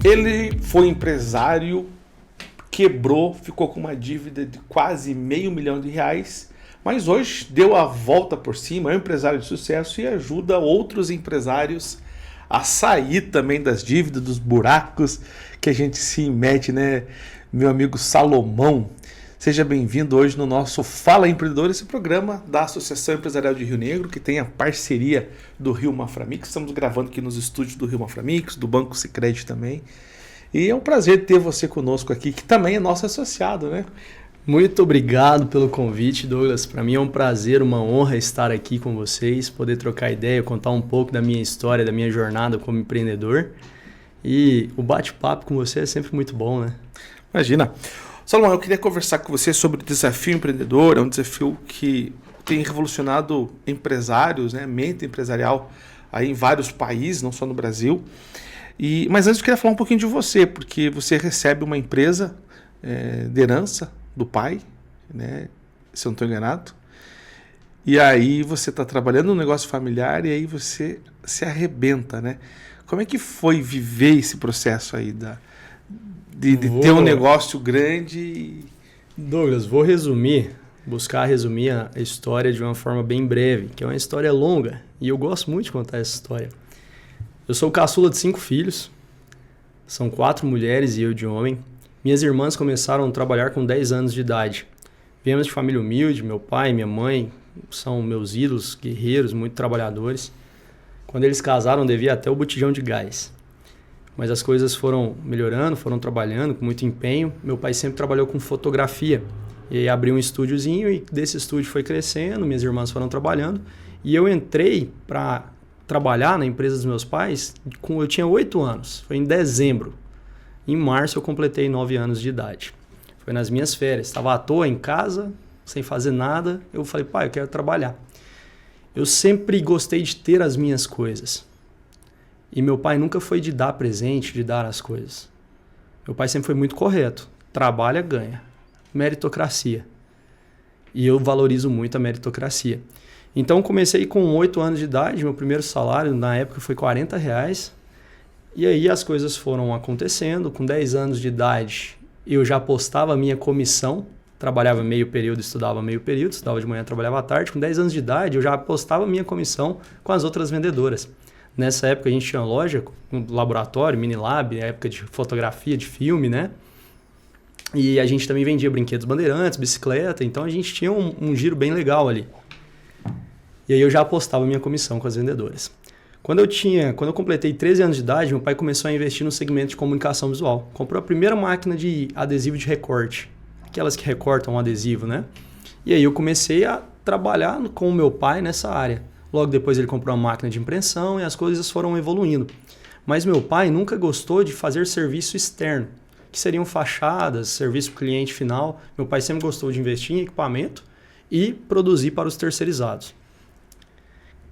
Ele foi empresário, quebrou, ficou com uma dívida de quase R$ 500.000, mas hoje deu a volta por cima, é um empresário de sucesso e ajuda outros empresários a sair também das dívidas, dos buracos que a gente se mete, né? Meu amigo Salomão, seja bem-vindo hoje no nosso Fala Empreendedor, esse programa da Associação Empresarial de Rio Negro, que tem a parceria do Rio Maframix. Estamos gravando aqui nos estúdios do Rio Maframix, do Banco Sicredi também. E é um prazer ter você conosco aqui, que também é nosso associado, né? Muito obrigado pelo convite, Douglas. Para mim é um prazer, uma honra estar aqui com vocês, poder trocar ideia, contar um pouco da minha história, da minha jornada como empreendedor. E o bate-papo com você é sempre muito bom, né? Imagina. Salomão, eu queria conversar com você sobre o desafio empreendedor. É um desafio que tem revolucionado empresários, né? Mente empresarial aí em vários países, não só no Brasil. Mas antes eu queria falar um pouquinho de você, porque você recebe uma empresa de herança do pai, né? Se eu não estou enganado. E aí você está trabalhando no negócio familiar e aí você se arrebenta, né? Como é que foi viver esse processo aí de ter um negócio grande? Douglas, vou buscar resumir a história de uma forma bem breve, que é uma história longa e eu gosto muito de contar essa história. Eu sou o caçula de 5 filhos, são 4 mulheres e eu de homem. Minhas irmãs começaram a trabalhar com 10 anos de idade. Viemos de família humilde, meu pai e minha mãe são meus ídolos, guerreiros, muito trabalhadores. Quando eles casaram, devia até o botijão de gás. Mas as coisas foram melhorando, foram trabalhando com muito empenho. Meu pai sempre trabalhou com fotografia. E aí abriu um estúdiozinho e desse estúdio foi crescendo, minhas irmãs foram trabalhando. E eu entrei para trabalhar na empresa dos meus pais eu tinha 8 anos, foi em dezembro. Em março eu completei 9 anos de idade. Foi nas minhas férias, estava à toa em casa, sem fazer nada. Eu falei, pai, eu quero trabalhar. Eu sempre gostei de ter as minhas coisas. E meu pai nunca foi de dar presente, de dar as coisas. Meu pai sempre foi muito correto. Trabalha, ganha. Meritocracia. E eu valorizo muito a meritocracia. Então comecei com 8 anos de idade, meu primeiro salário na época foi R$ 40. E aí as coisas foram acontecendo. Com 10 anos de idade eu já apostava a minha comissão. Trabalhava meio período, estudava meio período. Estudava de manhã, trabalhava à tarde. Com 10 anos de idade eu já apostava a minha comissão com as outras vendedoras. Nessa época a gente tinha loja, um laboratório, mini lab, época de fotografia, de filme, né? E a gente também vendia brinquedos Bandeirantes, bicicleta. Então a gente tinha um giro bem legal ali. E aí eu já apostava a minha comissão com as vendedoras. Quando eu completei 13 anos de idade, meu pai começou a investir no segmento de comunicação visual. Comprou a primeira máquina de adesivo de recorte, aquelas que recortam o adesivo, né? E aí eu comecei a trabalhar com o meu pai nessa área. Logo depois ele comprou uma máquina de impressão e as coisas foram evoluindo. Mas meu pai nunca gostou de fazer serviço externo, que seriam fachadas, serviço para o cliente final. Meu pai sempre gostou de investir em equipamento e produzir para os terceirizados.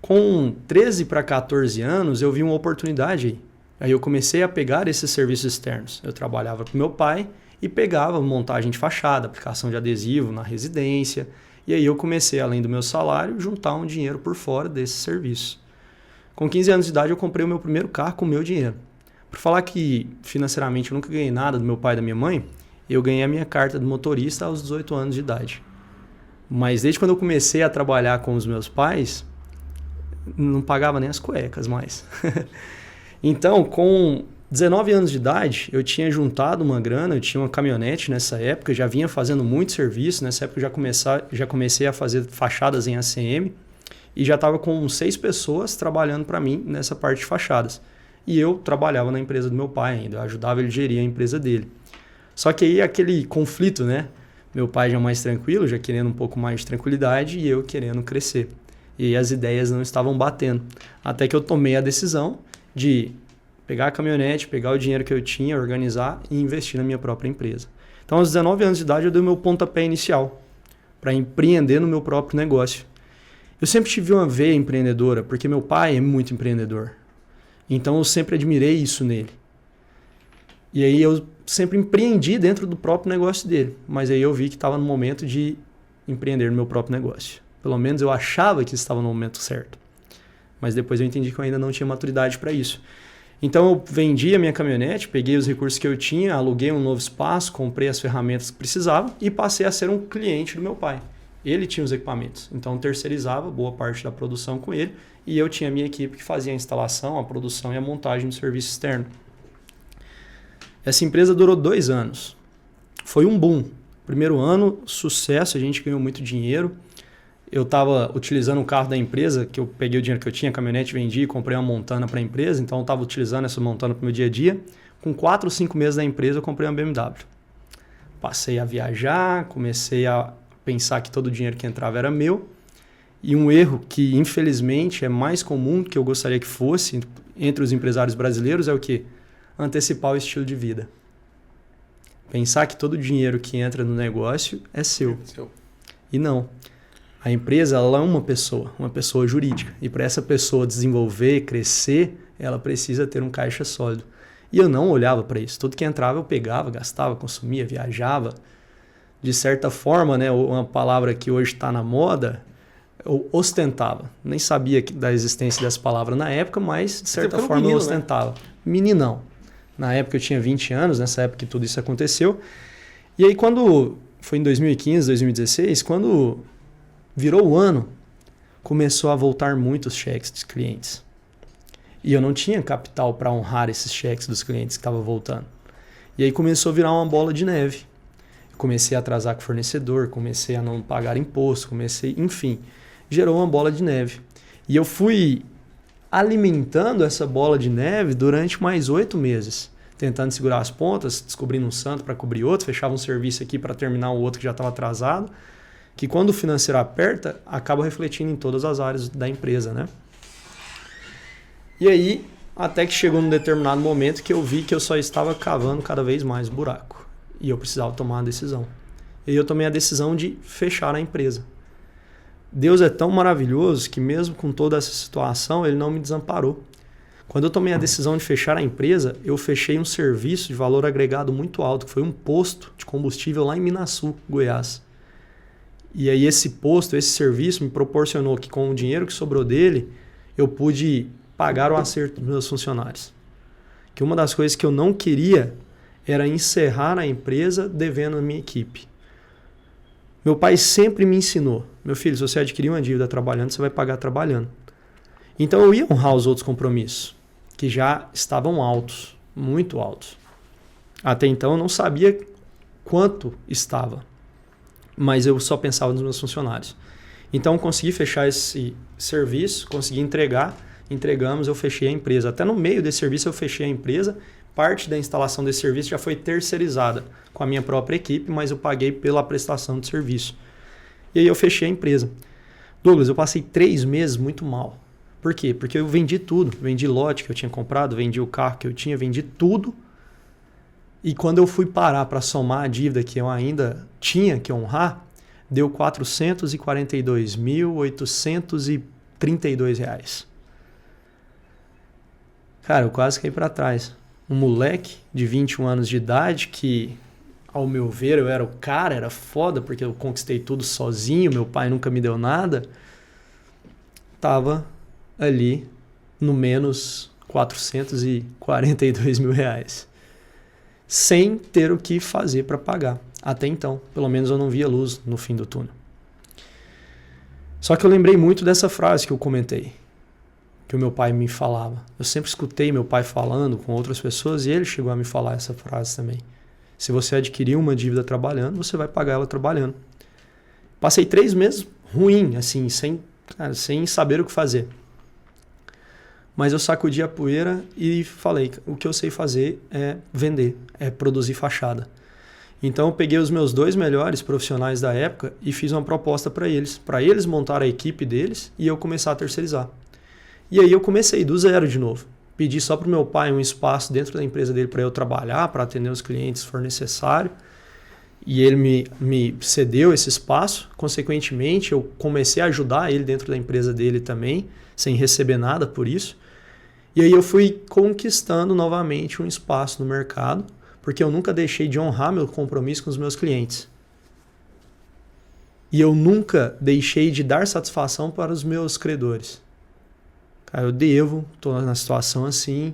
Com 13 para 14 anos, eu vi uma oportunidade aí. Aí eu comecei a pegar esses serviços externos. Eu trabalhava com meu pai e pegava montagem de fachada, aplicação de adesivo na residência. E aí eu comecei, além do meu salário, juntar um dinheiro por fora desse serviço. Com 15 anos de idade, eu comprei o meu primeiro carro com o meu dinheiro. Por falar que financeiramente eu nunca ganhei nada do meu pai e da minha mãe, eu ganhei a minha carta de motorista aos 18 anos de idade. Mas desde quando eu comecei a trabalhar com os meus pais, não pagava nem as cuecas mais. Então, com 19 anos de idade, eu tinha juntado uma grana, eu tinha uma caminhonete nessa época, já vinha fazendo muito serviço, nessa época eu já comecei a fazer fachadas em ACM e já estava com 6 pessoas trabalhando para mim nessa parte de fachadas. E eu trabalhava na empresa do meu pai ainda, eu ajudava ele a gerir a empresa dele. Só que aí aquele conflito, né? Meu pai já mais tranquilo, já querendo um pouco mais de tranquilidade e eu querendo crescer. E as ideias não estavam batendo. Até que eu tomei a decisão de pegar a caminhonete, pegar o dinheiro que eu tinha, organizar e investir na minha própria empresa. Então, aos 19 anos de idade, eu dei o meu pontapé inicial para empreender no meu próprio negócio. Eu sempre tive uma veia empreendedora, porque meu pai é muito empreendedor. Então, eu sempre admirei isso nele. E aí, eu sempre empreendi dentro do próprio negócio dele. Mas aí eu vi que estava no momento de empreender no meu próprio negócio. Pelo menos eu achava que estava no momento certo. Mas depois eu entendi que eu ainda não tinha maturidade para isso. Então eu vendi a minha caminhonete, peguei os recursos que eu tinha, aluguei um novo espaço, comprei as ferramentas que precisava e passei a ser um cliente do meu pai. Ele tinha os equipamentos, então eu terceirizava boa parte da produção com ele e eu tinha a minha equipe que fazia a instalação, a produção e a montagem do serviço externo. Essa empresa durou 2 anos. Foi um boom. Primeiro ano, sucesso, a gente ganhou muito dinheiro. Eu estava utilizando o carro da empresa, que eu peguei o dinheiro que eu tinha, a caminhonete, vendi e comprei uma Montana para a empresa, então eu estava utilizando essa Montana para o meu dia a dia. Com 4 ou 5 meses da empresa, eu comprei uma BMW. Passei a viajar, comecei a pensar que todo o dinheiro que entrava era meu. E um erro que, infelizmente, é mais comum que eu gostaria que fosse entre os empresários brasileiros é o quê? Antecipar o estilo de vida. Pensar que todo o dinheiro que entra no negócio é seu. E não. A empresa ela é uma pessoa jurídica. E para essa pessoa desenvolver, crescer, ela precisa ter um caixa sólido. E eu não olhava para isso. Tudo que entrava eu pegava, gastava, consumia, viajava. De certa forma, né, uma palavra que hoje está na moda, eu ostentava. Nem sabia da existência dessa palavra na época, mas de certa forma menino, eu ostentava. Né? Meninão. Na época eu tinha 20 anos, nessa época que tudo isso aconteceu. E aí quando foi em 2015, 2016, quando virou o ano, começou a voltar muitos cheques dos clientes. E eu não tinha capital para honrar esses cheques dos clientes que estavam voltando. E aí começou a virar uma bola de neve. Comecei a atrasar com o fornecedor, comecei a não pagar imposto, enfim, gerou uma bola de neve. E eu fui alimentando essa bola de neve durante mais 8 meses, tentando segurar as pontas, descobrindo um santo para cobrir outro, fechava um serviço aqui para terminar o outro que já estava atrasado, que quando o financeiro aperta, acaba refletindo em todas as áreas da empresa, né? E aí, até que chegou num determinado momento que eu vi que eu só estava cavando cada vez mais buraco. E eu precisava tomar uma decisão. E eu tomei a decisão de fechar a empresa. Deus é tão maravilhoso que mesmo com toda essa situação, Ele não me desamparou. Quando eu tomei a decisão de fechar a empresa, eu fechei um serviço de valor agregado muito alto, que foi um posto de combustível lá em Minasul, Goiás. E aí esse posto, esse serviço me proporcionou que com o dinheiro que sobrou dele, eu pude pagar o acerto dos meus funcionários. Que uma das coisas que eu não queria era encerrar a empresa devendo a minha equipe. Meu pai sempre me ensinou, meu filho, se você adquirir uma dívida trabalhando, você vai pagar trabalhando. Então eu ia honrar os outros compromissos, que já estavam altos, muito altos. Até então eu não sabia quanto estava, mas eu só pensava nos meus funcionários. Então eu consegui fechar esse serviço, consegui entregar, entregamos, eu fechei a empresa. Até no meio desse serviço eu fechei a empresa, parte da instalação desse serviço já foi terceirizada com a minha própria equipe, mas eu paguei pela prestação de serviço. E aí eu fechei a empresa. Douglas, eu passei 3 meses muito mal. Por quê? Porque eu vendi tudo. Vendi lote que eu tinha comprado, vendi o carro que eu tinha, vendi tudo. E quando eu fui parar para somar a dívida que eu ainda tinha que honrar, deu R$ 442.832. Cara, eu quase caí para trás. Um moleque de 21 anos de idade que, ao meu ver, eu era o cara, era foda, porque eu conquistei tudo sozinho, meu pai nunca me deu nada, tava ali no menos R$ 442.000, sem ter o que fazer para pagar. Até então, pelo menos eu não via luz no fim do túnel. Só que eu lembrei muito dessa frase que eu comentei, que o meu pai me falava. Eu sempre escutei meu pai falando com outras pessoas e ele chegou a me falar essa frase também. Se você adquirir uma dívida trabalhando, você vai pagar ela trabalhando. Passei 3 meses ruim, assim, sem saber o que fazer. Mas eu sacudi a poeira e falei, o que eu sei fazer é vender, é produzir fachada. Então eu peguei os meus 2 melhores profissionais da época e fiz uma proposta para eles montar a equipe deles e eu começar a terceirizar. E aí eu comecei do zero de novo. Pedi só para o meu pai um espaço dentro da empresa dele para eu trabalhar, para atender os clientes se for necessário. E ele me cedeu esse espaço. Consequentemente, eu comecei a ajudar ele dentro da empresa dele também, sem receber nada por isso. E aí eu fui conquistando novamente um espaço no mercado, porque eu nunca deixei de honrar meu compromisso com os meus clientes. E eu nunca deixei de dar satisfação para os meus credores. Cara, eu devo, estou na situação assim,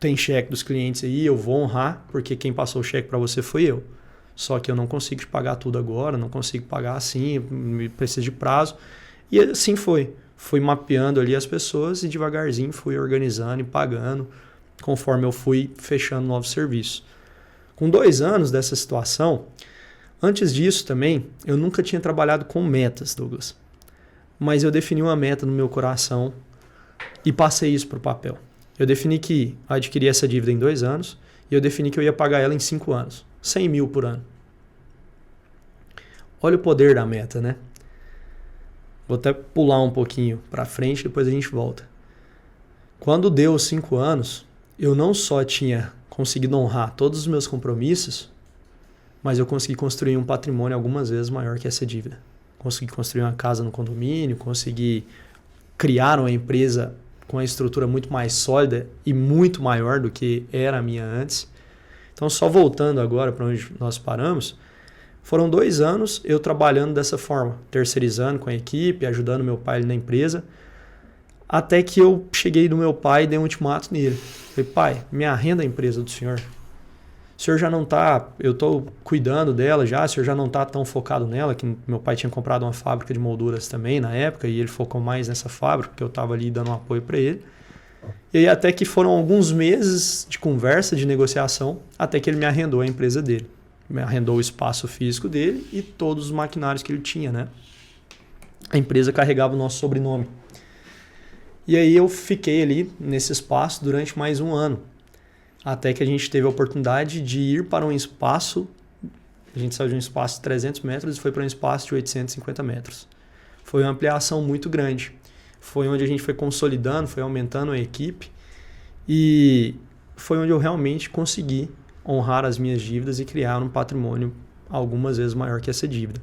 tem cheque dos clientes aí, eu vou honrar, porque quem passou o cheque para você foi eu. Só que eu não consigo te pagar tudo agora, não consigo pagar assim, preciso de prazo. E assim foi. Fui mapeando ali as pessoas e devagarzinho fui organizando e pagando conforme eu fui fechando novos serviços. Com 2 anos dessa situação, antes disso também, eu nunca tinha trabalhado com metas, Douglas. Mas eu defini uma meta no meu coração e passei isso para o papel. Eu defini que adquiri essa dívida em 2 anos e eu defini que eu ia pagar ela em 5 anos. 100 mil por ano. Olha o poder da meta, né? Vou até pular um pouquinho para frente, depois a gente volta. Quando deu os 5 anos, eu não só tinha conseguido honrar todos os meus compromissos, mas eu consegui construir um patrimônio algumas vezes maior que essa dívida. Consegui construir uma casa no condomínio, consegui criar uma empresa com uma estrutura muito mais sólida e muito maior do que era a minha antes. Então, só voltando agora para onde nós paramos, foram 2 anos eu trabalhando dessa forma, terceirizando com a equipe, ajudando meu pai na empresa, até que eu cheguei do meu pai e dei um ultimato nele. Falei, pai, me arrenda a empresa do senhor. O senhor já não está, eu estou cuidando dela já, o senhor já não está tão focado nela, que meu pai tinha comprado uma fábrica de molduras também na época, e ele focou mais nessa fábrica, porque eu estava ali dando um apoio para ele. E aí até que foram alguns meses de conversa, de negociação, até que ele me arrendou a empresa dele. Me arrendou o espaço físico dele e todos os maquinários que ele tinha, né? A empresa carregava o nosso sobrenome. E aí eu fiquei ali nesse espaço durante mais 1 ano. Até que a gente teve a oportunidade de ir para um espaço, a gente saiu de um espaço de 300 metros e foi para um espaço de 850 metros. Foi uma ampliação muito grande. Foi onde a gente foi consolidando, foi aumentando a equipe e foi onde eu realmente consegui honrar as minhas dívidas e criar um patrimônio algumas vezes maior que essa dívida.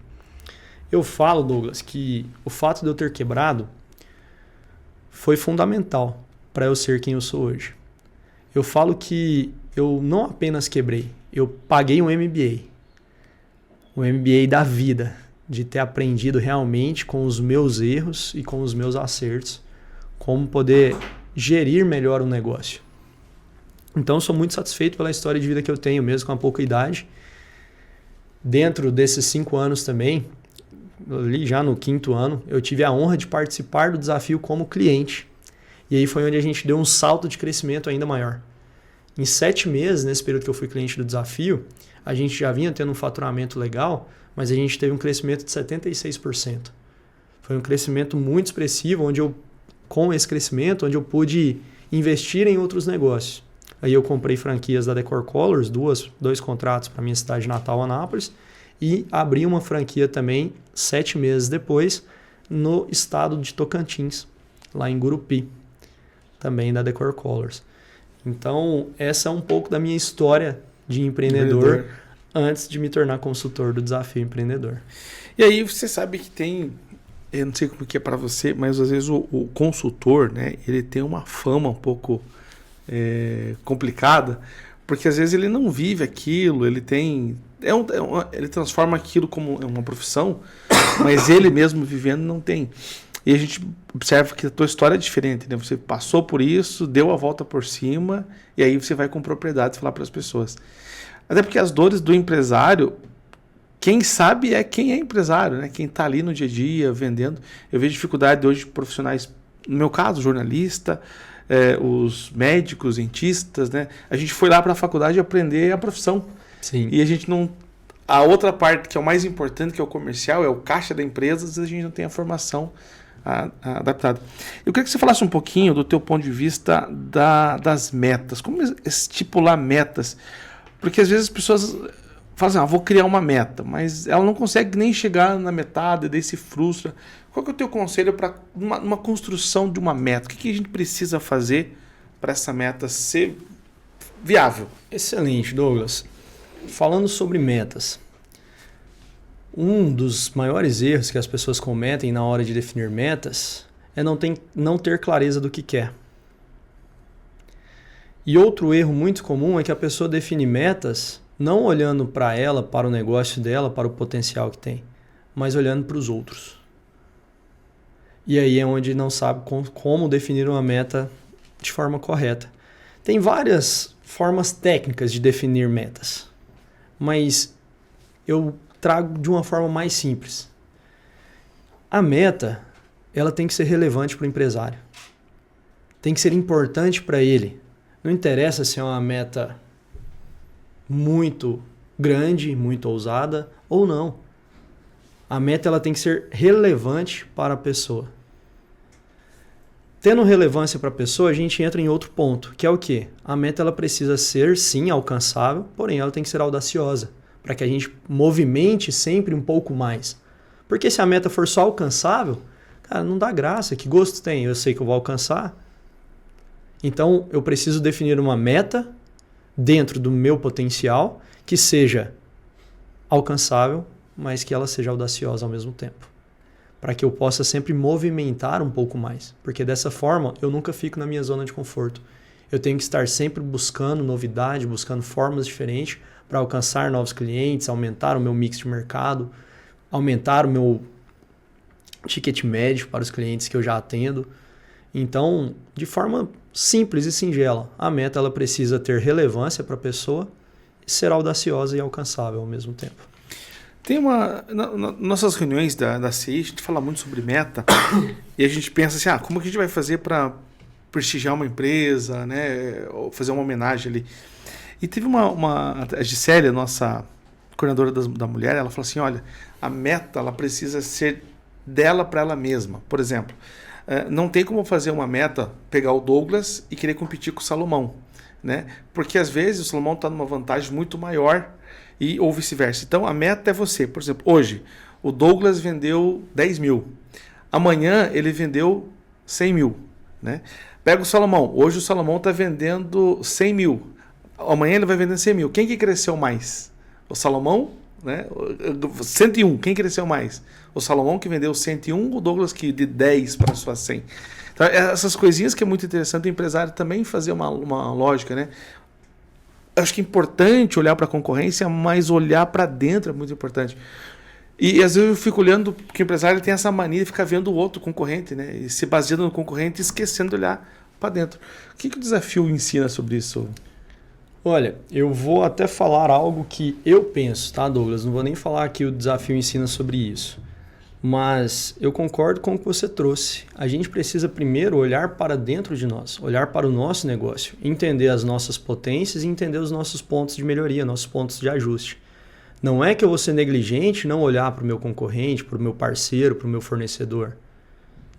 Eu falo, Douglas, que o fato de eu ter quebrado foi fundamental para eu ser quem eu sou hoje. Eu falo que eu não apenas quebrei, eu paguei um MBA. Um MBA da vida, de ter aprendido realmente com os meus erros e com os meus acertos, como poder gerir melhor o negócio. Então, eu sou muito satisfeito pela história de vida que eu tenho, mesmo com a pouca idade. Dentro desses 5 anos também, ali já no 5º ano, eu tive a honra de participar do desafio como cliente. E aí foi onde a gente deu um salto de crescimento ainda maior. Em 7 meses, nesse período que eu fui cliente do desafio, a gente já vinha tendo um faturamento legal, mas a gente teve um crescimento de 76%. Foi um crescimento muito expressivo, com esse crescimento, onde eu pude investir em outros negócios. Aí eu comprei franquias da Decor Colors, 2 contratos para minha cidade natal, Anápolis, e abri uma franquia também 7 meses depois no estado de Tocantins, lá em Gurupi, também da Decor Colors. Então, essa é um pouco da minha história de empreendedor antes de me tornar consultor do Desafio Empreendedor. E aí você sabe que tem, eu não sei como que é para você, mas às vezes o consultor, né, ele tem uma fama um pouco complicada, porque às vezes ele não vive aquilo, ele tem... ele transforma aquilo como uma profissão, mas ele mesmo vivendo não tem. E a gente observa que a tua história é diferente, né? Você passou por isso, deu a volta por cima, e aí você vai com propriedade falar para as pessoas. Até porque as dores do empresário, quem sabe é quem é empresário, né? Quem está ali no dia a dia, vendendo. Eu vejo dificuldade hoje de profissionais, no meu caso, jornalista, os médicos, dentistas, né? A gente foi lá para a faculdade aprender a profissão. Sim. E a gente não... A outra parte que é o mais importante, que é o comercial, é o caixa da empresa, às vezes a gente não tem a formação adaptada. Eu queria que você falasse um pouquinho do teu ponto de vista das metas. Como estipular metas? Porque às vezes as pessoas falam assim, vou criar uma meta, mas ela não consegue nem chegar na metade, daí se frustra. Qual que é o teu conselho para uma construção de uma meta? O que a gente precisa fazer para essa meta ser viável? Excelente, Douglas. Falando sobre metas, um dos maiores erros que as pessoas cometem na hora de definir metas é não ter clareza do que quer. E outro erro muito comum é que a pessoa define metas não olhando para ela, para o negócio dela, para o potencial que tem, mas olhando para os outros. E aí é onde não sabe como definir uma meta de forma correta. Tem várias formas técnicas de definir metas, mas eu trago de uma forma mais simples. A meta, ela tem que ser relevante para o empresário. Tem que ser importante para ele. Não interessa se é uma meta muito grande, muito ousada ou não. A meta ela tem que ser relevante para a pessoa. Tendo relevância para a pessoa, a gente entra em outro ponto, que é o quê? A meta ela precisa ser, sim, alcançável, porém ela tem que ser audaciosa, para que a gente movimente sempre um pouco mais. Porque se a meta for só alcançável, cara, não dá graça. Que gosto tem? Eu sei que eu vou alcançar. Então, eu preciso definir uma meta dentro do meu potencial que seja alcançável, mas que ela seja audaciosa ao mesmo tempo. Para que eu possa sempre movimentar um pouco mais. Porque dessa forma, eu nunca fico na minha zona de conforto. Eu tenho que estar sempre buscando novidade, buscando formas diferentes para alcançar novos clientes, aumentar o meu mix de mercado, aumentar o meu ticket médio para os clientes que eu já atendo. Então, de forma simples e singela, a meta ela precisa ter relevância para a pessoa e ser audaciosa e alcançável ao mesmo tempo. Tem nossas reuniões da CI, a gente fala muito sobre meta e a gente pensa assim, como que a gente vai fazer para prestigiar uma empresa, né, ou fazer uma homenagem ali. E teve a Gisélia, nossa coordenadora da mulher, ela falou assim, olha, a meta ela precisa ser dela para ela mesma. Por exemplo, não tem como fazer uma meta, pegar o Douglas e querer competir com o Salomão, né? Porque às vezes o Salomão está numa vantagem muito maior ou vice-versa. Então a meta é você. Por exemplo, hoje o Douglas vendeu 10 mil. Amanhã ele vendeu 100 mil. Né? Pega o Salomão. Hoje o Salomão está vendendo 100 mil. Amanhã ele vai vender 100 mil. Quem que cresceu mais? O Salomão? Né? 101. Quem cresceu mais? O Salomão que vendeu 101, o Douglas que de 10 para sua 100. Então, essas coisinhas que é muito interessante o empresário também fazer uma lógica, né? Acho que é importante olhar para a concorrência, mas olhar para dentro é muito importante. E às vezes eu fico olhando, porque o empresário tem essa mania de ficar vendo o outro concorrente, né? E se baseando no concorrente e esquecendo de olhar para dentro. O que o desafio ensina sobre isso? Olha, eu vou até falar algo que eu penso, tá, Douglas? Não vou nem falar que o desafio ensina sobre isso. Mas eu concordo com o que você trouxe. A gente precisa primeiro olhar para dentro de nós, olhar para o nosso negócio, entender as nossas potências e entender os nossos pontos de melhoria, nossos pontos de ajuste. Não é que eu vou ser negligente não olhar para o meu concorrente, para o meu parceiro, para o meu fornecedor.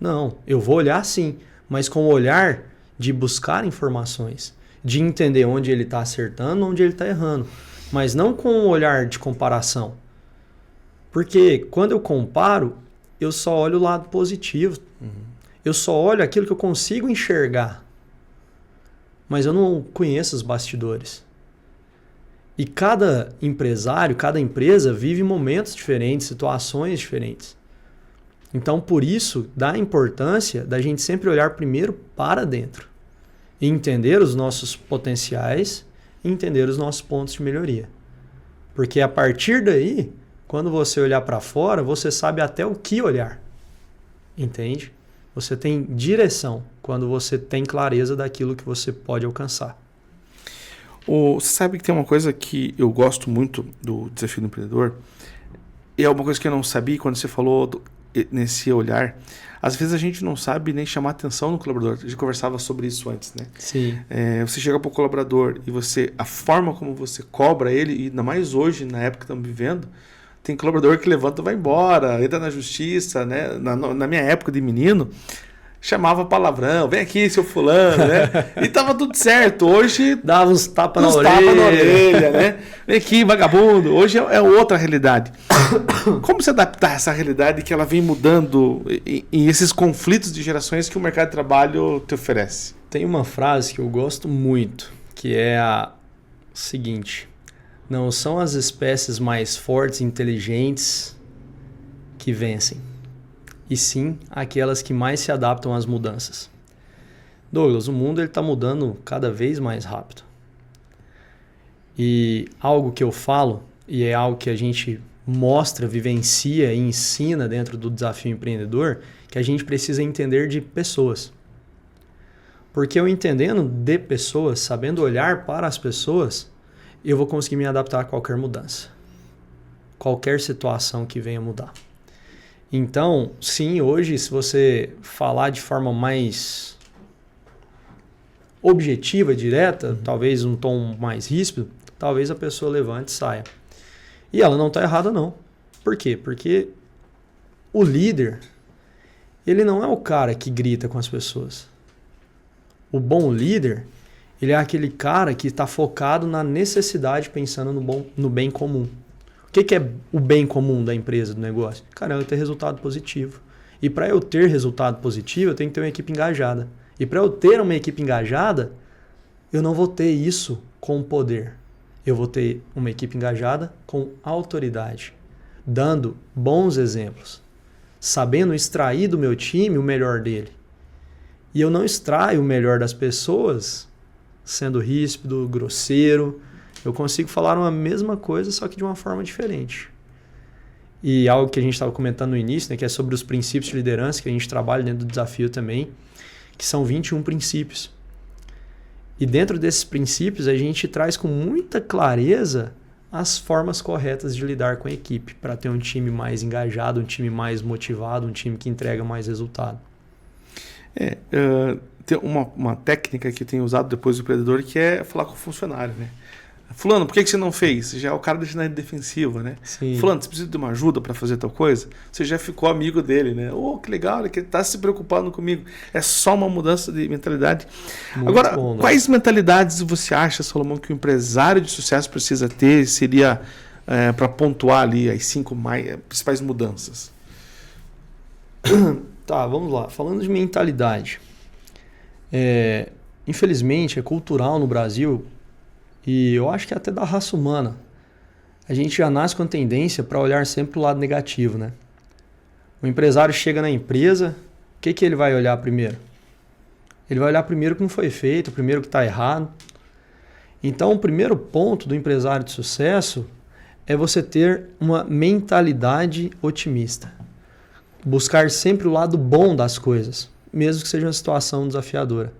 Não, eu vou olhar sim, mas com o olhar de buscar informações, de entender onde ele está acertando, onde ele está errando, mas não com o olhar de comparação. Porque quando eu comparo, eu só olho o lado positivo. Eu só olho aquilo que eu consigo enxergar. Mas eu não conheço os bastidores. E cada empresário, cada empresa vive momentos diferentes, situações diferentes. Então, por isso, dá a importância da gente sempre olhar primeiro para dentro. E entender os nossos potenciais e entender os nossos pontos de melhoria. Porque a partir daí, quando você olhar para fora, você sabe até o que olhar. Entende? Você tem direção quando você tem clareza daquilo que você pode alcançar. Você sabe que tem uma coisa que eu gosto muito do desafio do empreendedor, e é uma coisa que eu não sabia quando você falou nesse olhar. Às vezes a gente não sabe nem chamar atenção no colaborador. A gente conversava sobre isso antes, né? Sim. Você chega para o colaborador e a forma como você cobra ele, e ainda mais hoje, na época que estamos vivendo, tem colaborador que levanta e vai embora, entra na justiça, né? Na minha época de menino, chamava palavrão, vem aqui, seu fulano, né? E tava tudo certo. Hoje... dava uns tapas na orelha, né? Vem aqui, vagabundo. Hoje é outra realidade. Como se adaptar a essa realidade que ela vem mudando e esses conflitos de gerações que o mercado de trabalho te oferece? Tem uma frase que eu gosto muito, que é a seguinte: não são as espécies mais fortes e inteligentes que vencem, e sim aquelas que mais se adaptam às mudanças. Douglas, o mundo está mudando cada vez mais rápido. E algo que eu falo, e é algo que a gente mostra, vivencia e ensina dentro do desafio empreendedor, que a gente precisa entender de pessoas. Porque eu entendendo de pessoas, sabendo olhar para as pessoas, eu vou conseguir me adaptar a qualquer mudança. Qualquer situação que venha mudar. Então, sim, hoje, se você falar de forma mais objetiva, direta, talvez um tom mais ríspido, talvez a pessoa levante e saia. E ela não está errada, não. Por quê? Porque o líder, ele não é o cara que grita com as pessoas. O bom líder, ele é aquele cara que está focado na necessidade, pensando no bem comum. O que é o bem comum da empresa, do negócio? Cara, eu ter resultado positivo. E para eu ter resultado positivo, eu tenho que ter uma equipe engajada. E para eu ter uma equipe engajada, eu não vou ter isso com poder. Eu vou ter uma equipe engajada com autoridade, dando bons exemplos, sabendo extrair do meu time o melhor dele. E eu não extraio o melhor das pessoas sendo ríspido, grosseiro. Eu consigo falar uma mesma coisa, só que de uma forma diferente. E algo que a gente estava comentando no início, né, que é sobre os princípios de liderança, que a gente trabalha dentro do desafio também, que são 21 princípios. E dentro desses princípios, a gente traz com muita clareza as formas corretas de lidar com a equipe, para ter um time mais engajado, um time mais motivado, um time que entrega mais resultado. Tem uma técnica que tem usado depois do empreendedor, que é falar com o funcionário, né? Fulano, por que você não fez? Já é o cara deixando na defensiva, né? Sim. Fulano, você precisa de uma ajuda para fazer tal coisa? Você já ficou amigo dele, né? Que legal, ele está se preocupando comigo. É só uma mudança de mentalidade. Muito Agora, bom, né? quais mentalidades você acha, Salomão, que o empresário de sucesso precisa ter? Seria para pontuar ali as 5 principais mudanças? Tá, vamos lá. Falando de mentalidade. Infelizmente, é cultural no Brasil, e eu acho que até da raça humana. A gente já nasce com a tendência para olhar sempre o lado negativo, né? O empresário chega na empresa, o que ele vai olhar primeiro? Ele vai olhar primeiro o que não foi feito, primeiro o que está errado. Então, o primeiro ponto do empresário de sucesso é você ter uma mentalidade otimista. Buscar sempre o lado bom das coisas, mesmo que seja uma situação desafiadora.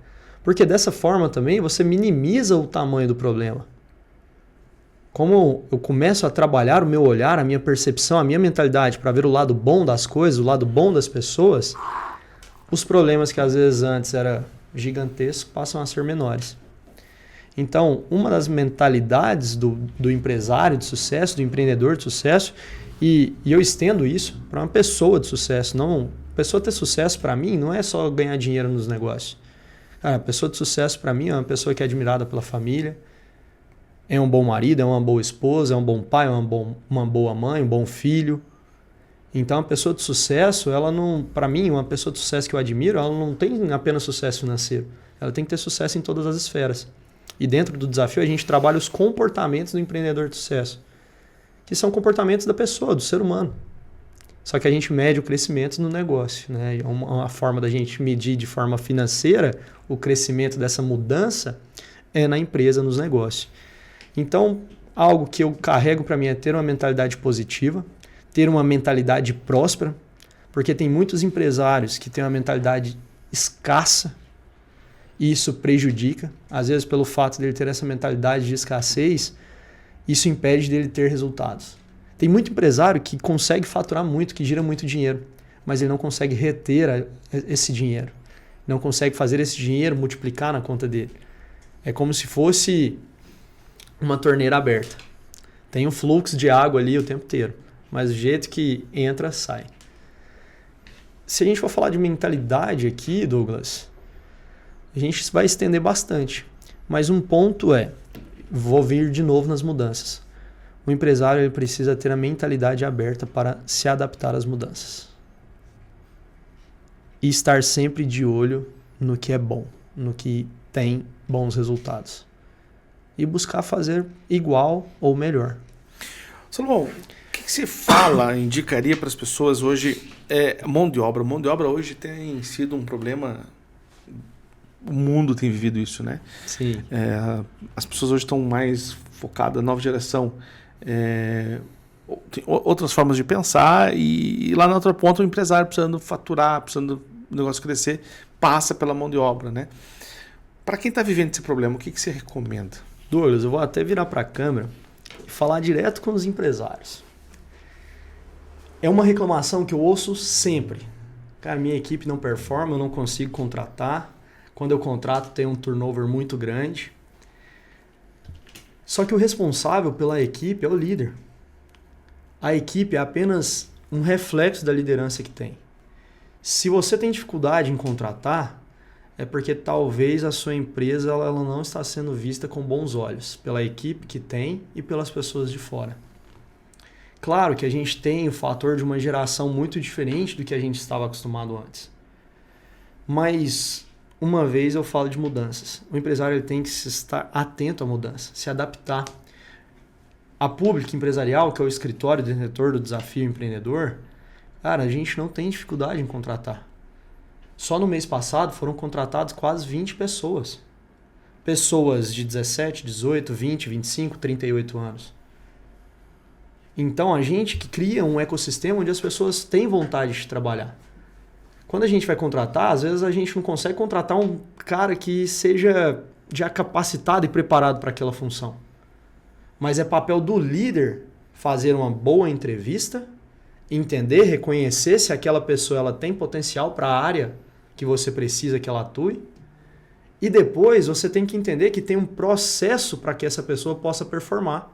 Porque dessa forma também você minimiza o tamanho do problema. Como eu começo a trabalhar o meu olhar, a minha percepção, a minha mentalidade para ver o lado bom das coisas, o lado bom das pessoas, os problemas que às vezes antes eram gigantescos passam a ser menores. Então, uma das mentalidades do empresário de sucesso, do empreendedor de sucesso, e eu estendo isso para uma pessoa de sucesso. Não, pessoa ter sucesso para mim não é só ganhar dinheiro nos negócios. Cara, a pessoa de sucesso para mim é uma pessoa que é admirada pela família, é um bom marido, é uma boa esposa, é um bom pai, é uma boa mãe, um bom filho. Então, a pessoa de sucesso, ela não, para mim, uma pessoa de sucesso que eu admiro, ela não tem apenas sucesso financeiro. Ela tem que ter sucesso em todas as esferas. E dentro do desafio, a gente trabalha os comportamentos do empreendedor de sucesso, que são comportamentos da pessoa, do ser humano. Só que a gente mede o crescimento no negócio, né? Uma forma da gente medir de forma financeira o crescimento dessa mudança é na empresa, nos negócios. Então, algo que eu carrego para mim é ter uma mentalidade positiva, ter uma mentalidade próspera, porque tem muitos empresários que têm uma mentalidade escassa e isso prejudica. Às vezes, pelo fato de ele ter essa mentalidade de escassez, isso impede dele ter resultados. Tem muito empresário que consegue faturar muito, que gira muito dinheiro, mas ele não consegue reter esse dinheiro. Não consegue fazer esse dinheiro multiplicar na conta dele. É como se fosse uma torneira aberta. Tem um fluxo de água ali o tempo inteiro, mas do jeito que entra, sai. Se a gente for falar de mentalidade aqui, Douglas, a gente vai estender bastante. Mas um ponto vou vir de novo nas mudanças. O empresário ele precisa ter a mentalidade aberta para se adaptar às mudanças. E estar sempre de olho no que é bom, no que tem bons resultados. E buscar fazer igual ou melhor. Salomão, o que você indicaria para as pessoas hoje? Mão de obra. Mão de obra hoje tem sido um problema. O mundo tem vivido isso, né? Sim. As pessoas hoje estão mais focadas, a nova geração tem outras formas de pensar e lá na outra ponta o empresário precisando faturar, precisando do negócio crescer, passa pela mão de obra, né? Para quem está vivendo esse problema, o que você recomenda? Douglas, eu vou até virar para a câmera e falar direto com os empresários. É uma reclamação que eu ouço sempre. Cara, minha equipe não performa, eu não consigo contratar. Quando eu contrato, tem um turnover muito grande. Só que o responsável pela equipe é o líder. A equipe é apenas um reflexo da liderança que tem. Se você tem dificuldade em contratar, é porque talvez a sua empresa ela não está sendo vista com bons olhos pela equipe que tem e pelas pessoas de fora. Claro que a gente tem o fator de uma geração muito diferente do que a gente estava acostumado antes. Mas, uma vez eu falo de mudanças. O empresário ele tem que estar atento à mudança, se adaptar. A Pública Empresarial, que é o escritório detentor do Desafio Empreendedor, cara, a gente não tem dificuldade em contratar. Só no mês passado foram contratadas quase 20 pessoas. Pessoas de 17, 18, 20, 25, 38 anos. Então, a gente que cria um ecossistema onde as pessoas têm vontade de trabalhar. Quando a gente vai contratar, às vezes a gente não consegue contratar um cara que seja já capacitado e preparado para aquela função. Mas é papel do líder fazer uma boa entrevista, entender, reconhecer se aquela pessoa ela tem potencial para a área que você precisa que ela atue. E depois você tem que entender que tem um processo para que essa pessoa possa performar.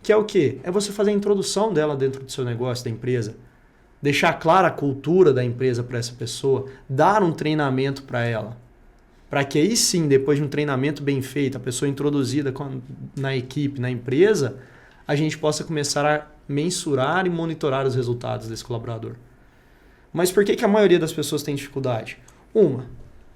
Que é o quê? É você fazer a introdução dela dentro do seu negócio, da empresa. Deixar clara a cultura da empresa para essa pessoa. Dar um treinamento para ela. Para que aí sim, depois de um treinamento bem feito, a pessoa introduzida na equipe, na empresa, a gente possa começar a mensurar e monitorar os resultados desse colaborador. Mas por que a maioria das pessoas tem dificuldade?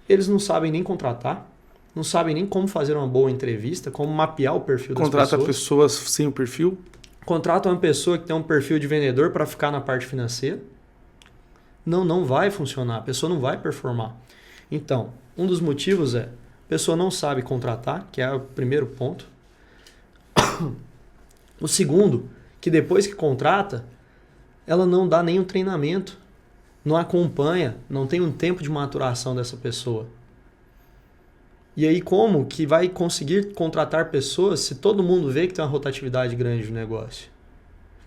Eles não sabem nem contratar. Não sabem nem como fazer uma boa entrevista, como mapear o perfil das pessoas. Contrata pessoas sem o perfil? Contrata uma pessoa que tem um perfil de vendedor para ficar na parte financeira. Não vai funcionar, a pessoa não vai performar. Então, um dos motivos é a pessoa não sabe contratar, que é o primeiro ponto. O segundo, que depois que contrata, ela não dá nenhum treinamento, não acompanha, não tem um tempo de maturação dessa pessoa. E aí como que vai conseguir contratar pessoas se todo mundo vê que tem uma rotatividade grande no negócio?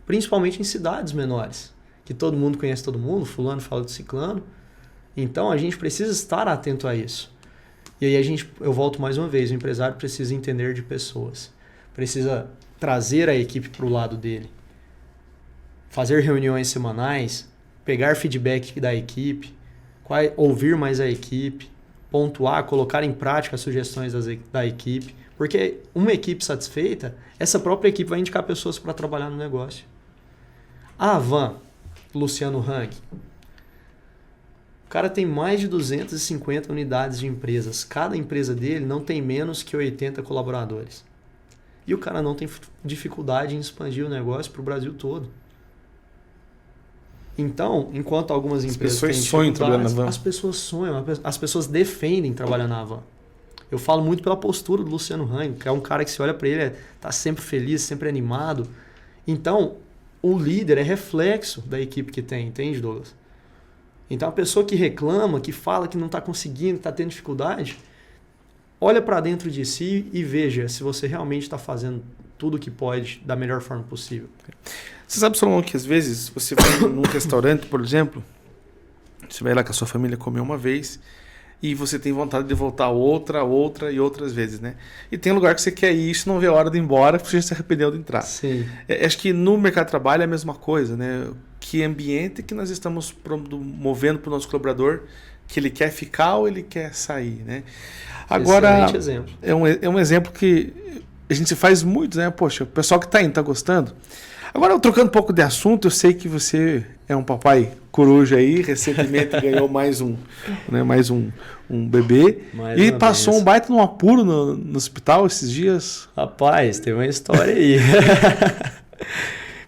Principalmente em cidades menores, que todo mundo conhece todo mundo, fulano fala de ciclano. Então a gente precisa estar atento a isso. E aí eu volto mais uma vez, o empresário precisa entender de pessoas. Precisa trazer a equipe para o lado dele. Fazer reuniões semanais, pegar feedback da equipe, ouvir mais a equipe, pontuar, colocar em prática as sugestões da equipe. Porque uma equipe satisfeita, essa própria equipe vai indicar pessoas para trabalhar no negócio. A Avan, Luciano Hang, o cara tem mais de 250 unidades de empresas. Cada empresa dele não tem menos que 80 colaboradores. E o cara não tem dificuldade em expandir o negócio para o Brasil todo. Então, enquanto algumas empresas têm dificuldades, as pessoas sonham, as pessoas defendem trabalhar na Avan. Eu falo muito pela postura do Luciano Hang, que é um cara que se olha para ele, tá sempre feliz, sempre animado. Então, o líder é reflexo da equipe que tem, entende, Douglas? Então, a pessoa que reclama, que fala que não está conseguindo, está tendo dificuldade, olha para dentro de si e veja se você realmente está fazendo tudo o que pode da melhor forma possível. Você sabe, Solomon, que às vezes você vai num restaurante, por exemplo, você vai lá com a sua família comer uma vez e você tem vontade de voltar outra e outras vezes, né? E tem lugar que você quer ir e não vê a hora de ir embora porque você já se arrependeu de entrar. Sim. Acho que no mercado de trabalho é a mesma coisa, né? Que ambiente que nós estamos promovendo para o nosso colaborador, que ele quer ficar ou ele quer sair, né? Agora, excelente exemplo. É um exemplo que a gente faz muito, né? Poxa, o pessoal que está indo, está gostando? Agora, trocando um pouco de assunto, eu sei que você é um papai coruja aí, recentemente ganhou mais um bebê e passou um baita num apuro no hospital esses dias. Rapaz, tem uma história aí.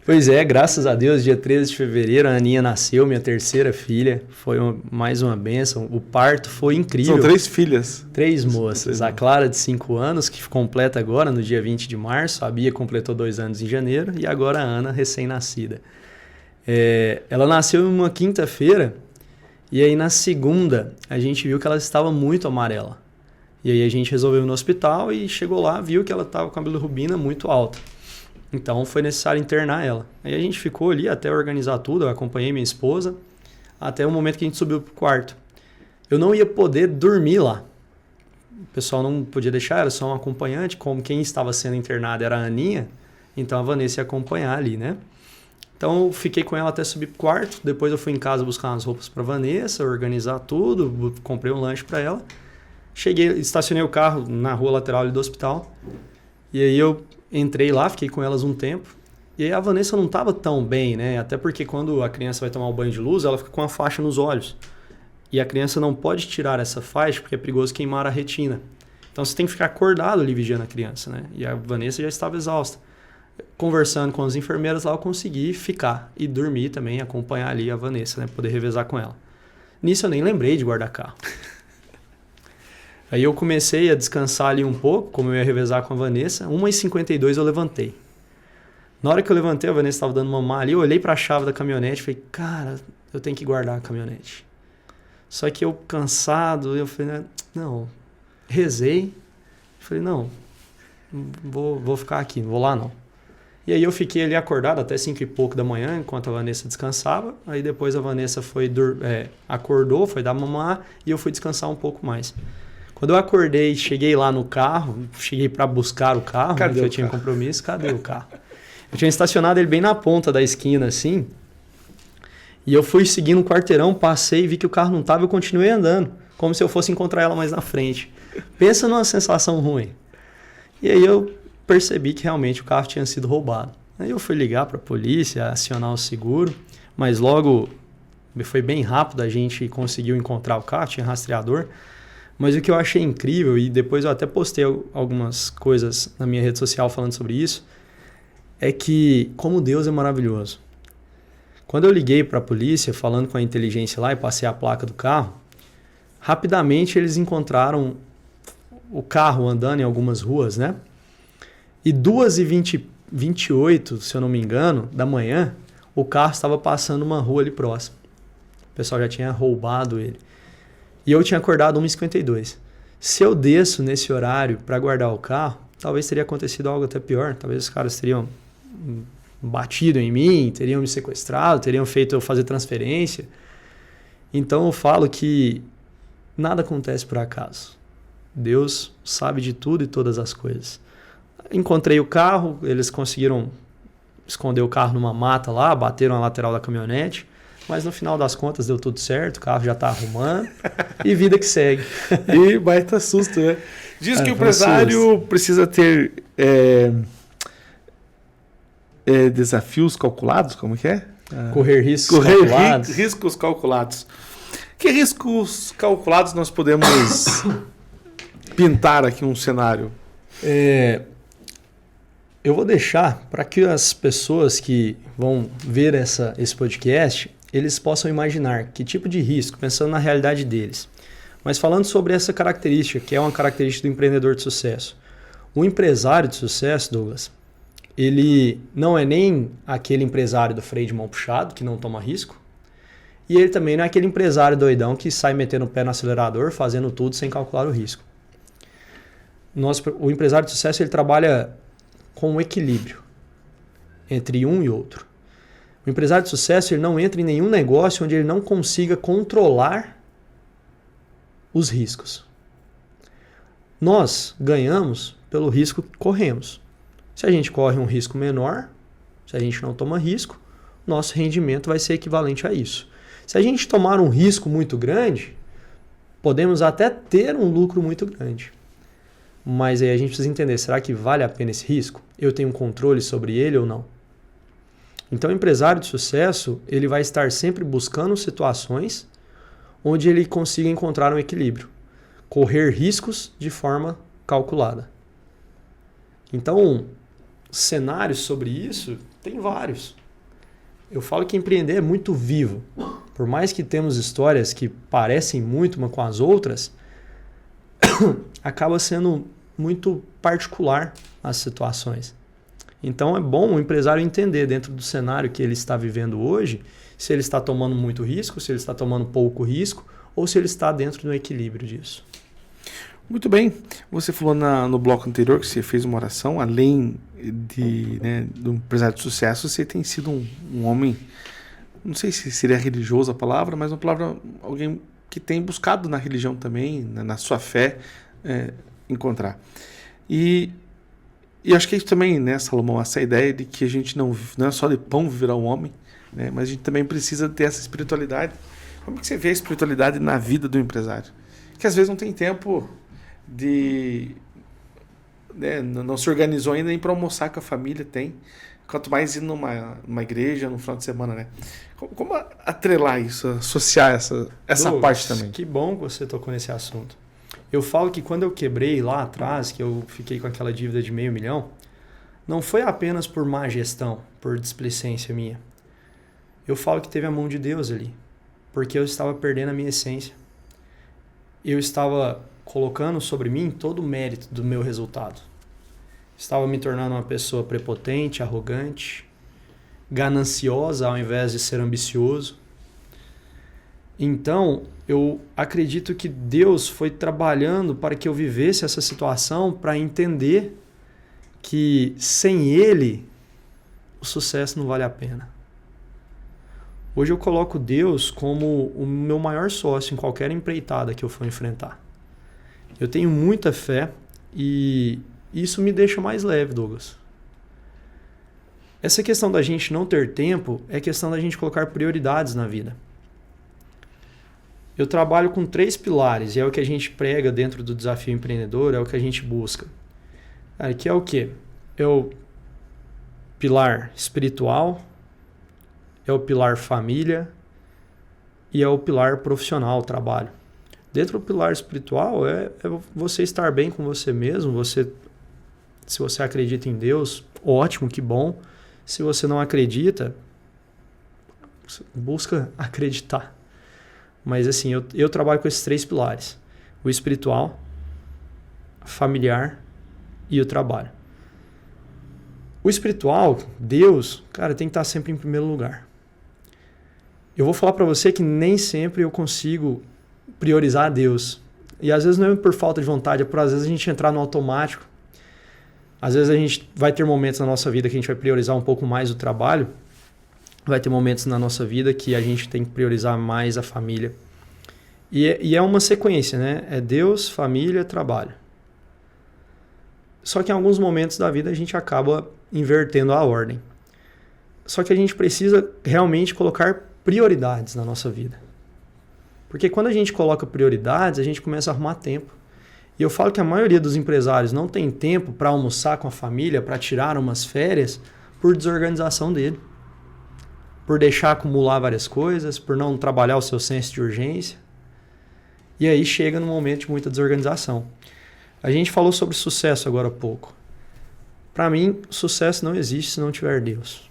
Pois é, graças a Deus, dia 13 de fevereiro, a Aninha nasceu, minha terceira filha. Foi mais uma bênção. O parto foi incrível. São 3 filhas. 3 moças. A Clara, de 5 anos, que completa agora, no dia 20 de março. A Bia completou 2 anos em janeiro. E agora a Ana, recém-nascida. Ela nasceu em uma quinta-feira. E aí, na segunda, a gente viu que ela estava muito amarela. E aí a gente resolveu ir no hospital e chegou lá, viu que ela estava com a bilirrubina muito alta. Então foi necessário internar ela. Aí a gente ficou ali até organizar tudo, eu acompanhei minha esposa, até o momento que a gente subiu pro quarto. Eu não ia poder dormir lá. O pessoal não podia deixar, era só um acompanhante, como quem estava sendo internado era a Aninha, então a Vanessa ia acompanhar ali, né? Então eu fiquei com ela até subir pro quarto, depois eu fui em casa buscar umas roupas para Vanessa, organizar tudo, comprei um lanche para ela. Cheguei, estacionei o carro na rua lateral ali do hospital, e aí eu entrei lá, fiquei com elas um tempo, e aí a Vanessa não estava tão bem, né? Até porque quando a criança vai tomar um banho de luz, ela fica com a faixa nos olhos. E a criança não pode tirar essa faixa porque é perigoso queimar a retina. Então você tem que ficar acordado ali vigiando a criança, né? E a Vanessa já estava exausta. Conversando com as enfermeiras lá, eu consegui ficar e dormir também, acompanhar ali a Vanessa, né? Poder revezar com ela. Nisso eu nem lembrei de guardar carro. Aí eu comecei a descansar ali um pouco, como eu ia revezar com a Vanessa. 1h52 eu levantei. Na hora que eu levantei, a Vanessa estava dando mamar ali, eu olhei para a chave da caminhonete e falei, cara, eu tenho que guardar a caminhonete. Só que eu cansado, eu falei, não, rezei. Falei, não, vou ficar aqui, não vou lá não. E aí eu fiquei ali acordado até 5 e pouco da manhã, enquanto a Vanessa descansava. Aí depois a Vanessa acordou, foi dar mamar e eu fui descansar um pouco mais. Quando eu acordei, cheguei lá no carro, cheguei para buscar o carro, porque eu tinha compromisso, cadê o carro? Eu tinha estacionado ele bem na ponta da esquina, assim, e eu fui seguindo um quarteirão, passei, vi que o carro não estava, eu continuei andando, como se eu fosse encontrar ela mais na frente. Pensa numa sensação ruim. E aí eu percebi que realmente o carro tinha sido roubado. Aí eu fui ligar para a polícia, acionar o seguro, mas logo foi bem rápido, a gente conseguiu encontrar o carro, tinha rastreador. Mas o que eu achei incrível, e depois eu até postei algumas coisas na minha rede social falando sobre isso, é que como Deus é maravilhoso. Quando eu liguei para a polícia, falando com a inteligência lá e passei a placa do carro, rapidamente eles encontraram o carro andando em algumas ruas, né? E 2h28, se eu não me engano, da manhã, o carro estava passando uma rua ali próxima. O pessoal já tinha roubado ele. E eu tinha acordado 1h52. Se eu desço nesse horário para guardar o carro, talvez teria acontecido algo até pior. Talvez os caras teriam batido em mim, teriam me sequestrado, teriam feito eu fazer transferência. Então eu falo que nada acontece por acaso. Deus sabe de tudo e todas as coisas. Encontrei o carro, eles conseguiram esconder o carro numa mata lá, bateram a lateral da caminhonete, mas no final das contas deu tudo certo, o carro já está arrumando e vida que segue. E baita susto, né? Diz que o empresário precisa ter desafios calculados, como que é? Correr riscos calculados. Riscos calculados. Que riscos calculados nós podemos pintar aqui um cenário? Eu vou deixar para que as pessoas que vão ver esse podcast, eles possam imaginar que tipo de risco, pensando na realidade deles. Mas falando sobre essa característica, que é uma característica do empreendedor de sucesso. O empresário de sucesso, Douglas, ele não é nem aquele empresário do freio de mão puxado, que não toma risco, e ele também não é aquele empresário doidão que sai metendo o pé no acelerador, fazendo tudo sem calcular o risco. O empresário de sucesso, ele trabalha com um equilíbrio entre um e outro. O empresário de sucesso, ele não entra em nenhum negócio onde ele não consiga controlar os riscos. Nós ganhamos pelo risco que corremos. Se a gente corre um risco menor, se a gente não toma risco, nosso rendimento vai ser equivalente a isso. Se a gente tomar um risco muito grande, podemos até ter um lucro muito grande. Mas aí a gente precisa entender, será que vale a pena esse risco? Eu tenho um controle sobre ele ou não? Então o empresário de sucesso, ele vai estar sempre buscando situações onde ele consiga encontrar um equilíbrio. Correr riscos de forma calculada. Então, cenários sobre isso, tem vários. Eu falo que empreender é muito vivo. Por mais que temos histórias que parecem muito uma com as outras, acaba sendo muito particular as situações. Então é bom o empresário entender dentro do cenário que ele está vivendo hoje, se ele está tomando muito risco, se ele está tomando pouco risco, ou se ele está dentro do equilíbrio disso. Muito bem. Você falou no bloco anterior que você fez uma oração, além do empresário de sucesso, você tem sido um homem, não sei se seria religioso a palavra, mas uma palavra, alguém que tem buscado na religião também, na sua fé, encontrar. E acho que é isso também, né, Salomão, essa ideia de que a gente não é só de pão viverá o homem, né, mas a gente também precisa ter essa espiritualidade. Como que você vê a espiritualidade na vida do empresário? Que às vezes não tem tempo não se organizou ainda nem para almoçar com a família, tem. Quanto mais ir numa igreja no final de semana, né? Como atrelar isso, associar essa Douglas, parte também? Que bom que você tocou nesse assunto. Eu falo que quando eu quebrei lá atrás, que eu fiquei com aquela dívida de $500 mil, não foi apenas por má gestão, por displicência minha. Eu falo que teve a mão de Deus ali, porque eu estava perdendo a minha essência. Eu estava colocando sobre mim todo o mérito do meu resultado. Estava me tornando uma pessoa prepotente, arrogante, gananciosa ao invés de ser ambicioso. Então, eu acredito que Deus foi trabalhando para que eu vivesse essa situação, para entender que sem Ele o sucesso não vale a pena. Hoje eu coloco Deus como o meu maior sócio em qualquer empreitada que eu for enfrentar. Eu tenho muita fé e isso me deixa mais leve, Douglas. Essa questão da gente não ter tempo é questão da gente colocar prioridades na vida. Eu trabalho com 3 pilares e é o que a gente prega dentro do Desafio Empreendedor, é o que a gente busca. Aqui é o quê? É o pilar espiritual, é o pilar família e é o pilar profissional, trabalho. Dentro do pilar espiritual é você estar bem com você mesmo, se você acredita em Deus, ótimo, que bom. Se você não acredita, busca acreditar. Mas assim, eu trabalho com esses 3 pilares. O espiritual, familiar e o trabalho. O espiritual, Deus, cara, tem que estar sempre em primeiro lugar. Eu vou falar para você que nem sempre eu consigo priorizar a Deus. E às vezes não é por falta de vontade, é por às vezes a gente entrar no automático. Às vezes a gente vai ter momentos na nossa vida que a gente vai priorizar um pouco mais o trabalho. Vai ter momentos na nossa vida que a gente tem que priorizar mais a família. E é uma sequência, né? É Deus, família, trabalho. Só que em alguns momentos da vida a gente acaba invertendo a ordem. Só que a gente precisa realmente colocar prioridades na nossa vida. Porque quando a gente coloca prioridades, a gente começa a arrumar tempo. E eu falo que a maioria dos empresários não tem tempo para almoçar com a família, para tirar umas férias, por desorganização dele. Por deixar acumular várias coisas, por não trabalhar o seu senso de urgência. E aí chega num momento de muita desorganização. A gente falou sobre sucesso agora há pouco. Para mim, sucesso não existe se não tiver Deus.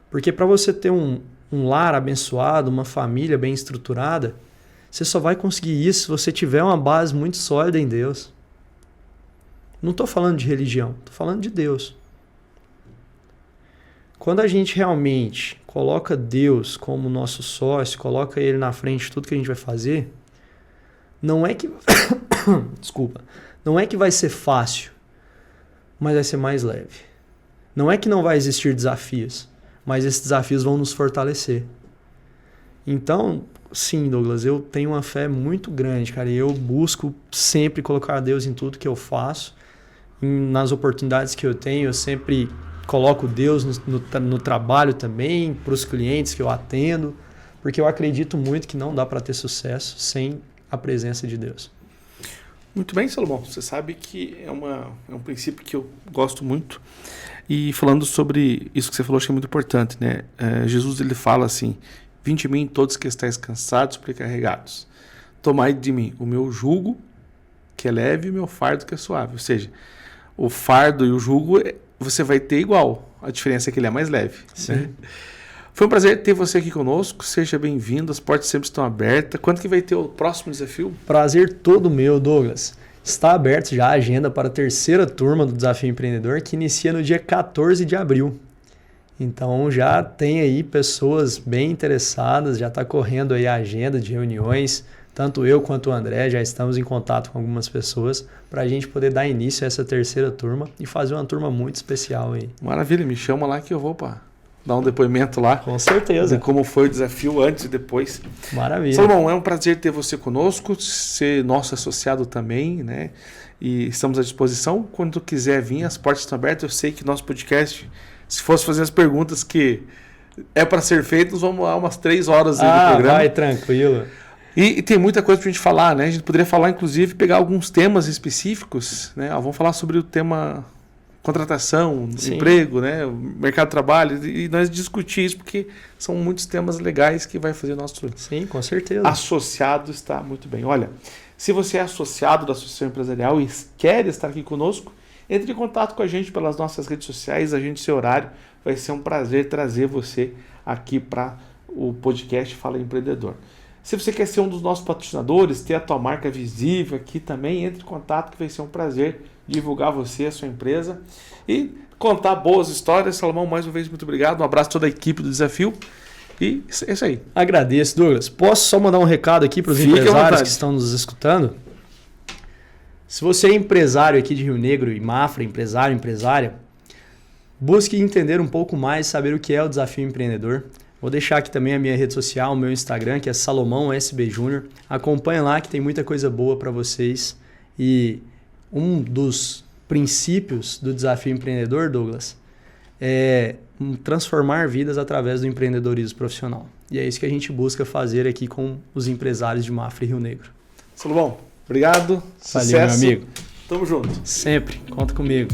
Porque para você ter um lar abençoado, uma família bem estruturada, você só vai conseguir isso se você tiver uma base muito sólida em Deus. Não estou falando de religião, estou falando de Deus. Quando a gente realmente coloca Deus como nosso sócio, coloca Ele na frente de tudo que a gente vai fazer, não é que desculpa, não é que vai ser fácil, mas vai ser mais leve. Não é que não vai existir desafios, mas esses desafios vão nos fortalecer. Então, sim, Douglas, eu tenho uma fé muito grande, cara, e eu busco sempre colocar Deus em tudo que eu faço. Nas oportunidades que eu tenho, eu sempre coloco Deus no trabalho também, para os clientes que eu atendo, porque eu acredito muito que não dá para ter sucesso sem a presença de Deus. Muito bem, Salomão. Você sabe que é um princípio que eu gosto muito. E falando sobre isso que você falou, acho que é muito importante, né? Jesus, ele fala assim: vinde de mim todos que estáis cansados e sobrecarregados. Tomai de mim o meu jugo, que é leve, e o meu fardo, que é suave. Ou seja, o fardo e o jugo você vai ter igual. A diferença é que ele é mais leve. Sim. Né? Foi um prazer ter você aqui conosco. Seja bem-vindo. As portas sempre estão abertas. Quando que vai ter o próximo desafio? Prazer todo meu, Douglas. Está aberto já a agenda para a 3ª turma do Desafio Empreendedor, que inicia no dia 14 de abril. Então já tem aí pessoas bem interessadas, já está correndo aí a agenda de reuniões. tanto eu quanto o André já estamos em contato com algumas pessoas para a gente poder dar início a essa terceira turma e fazer uma turma muito especial aí. Maravilha, me chama lá que eu vou para dar um depoimento lá. Com certeza. De como foi o desafio antes e depois. Maravilha. Salomão, é um prazer ter você conosco, ser nosso associado também, né? E estamos à disposição. Quando quiser vir, as portas estão abertas. Eu sei que nosso podcast, se fosse fazer as perguntas que é para ser feitas, vamos lá umas 3 horas aí do programa. Vai, tranquilo. E tem muita coisa para a gente falar, né? A gente poderia falar, inclusive, pegar alguns temas específicos, né? Vamos falar sobre o tema contratação, Sim. emprego, né? Mercado de trabalho, e nós discutir isso, porque são muitos temas legais que vai fazer nosso Sim, com certeza. associado estar muito bem. Olha, se você é associado da Associação Empresarial e quer estar aqui conosco, entre em contato com a gente pelas nossas redes sociais, agende seu horário. Vai ser um prazer trazer você aqui para o podcast Fala Empreendedor. Se você quer ser um dos nossos patrocinadores, ter a tua marca visível aqui também, entre em contato que vai ser um prazer divulgar você, a sua empresa e contar boas histórias. Salomão, mais uma vez, muito obrigado. Um abraço a toda a equipe do Desafio. E é isso aí. Agradeço, Douglas. Posso só mandar um recado aqui para os empresários que estão nos escutando? Se você é empresário aqui de Rio Negro e Mafra, empresário, empresária, busque entender um pouco mais, saber o que é o Desafio Empreendedor. Vou deixar aqui também a minha rede social, o meu Instagram, que é Salomão SB Júnior. Acompanhe lá que tem muita coisa boa para vocês. E um dos princípios do Desafio Empreendedor, Douglas, é transformar vidas através do empreendedorismo profissional. E é isso que a gente busca fazer aqui com os empresários de Mafra e Rio Negro. Salomão, obrigado. Valeu, Sucesso. meu amigo. Tamo junto. Sempre. Conta comigo.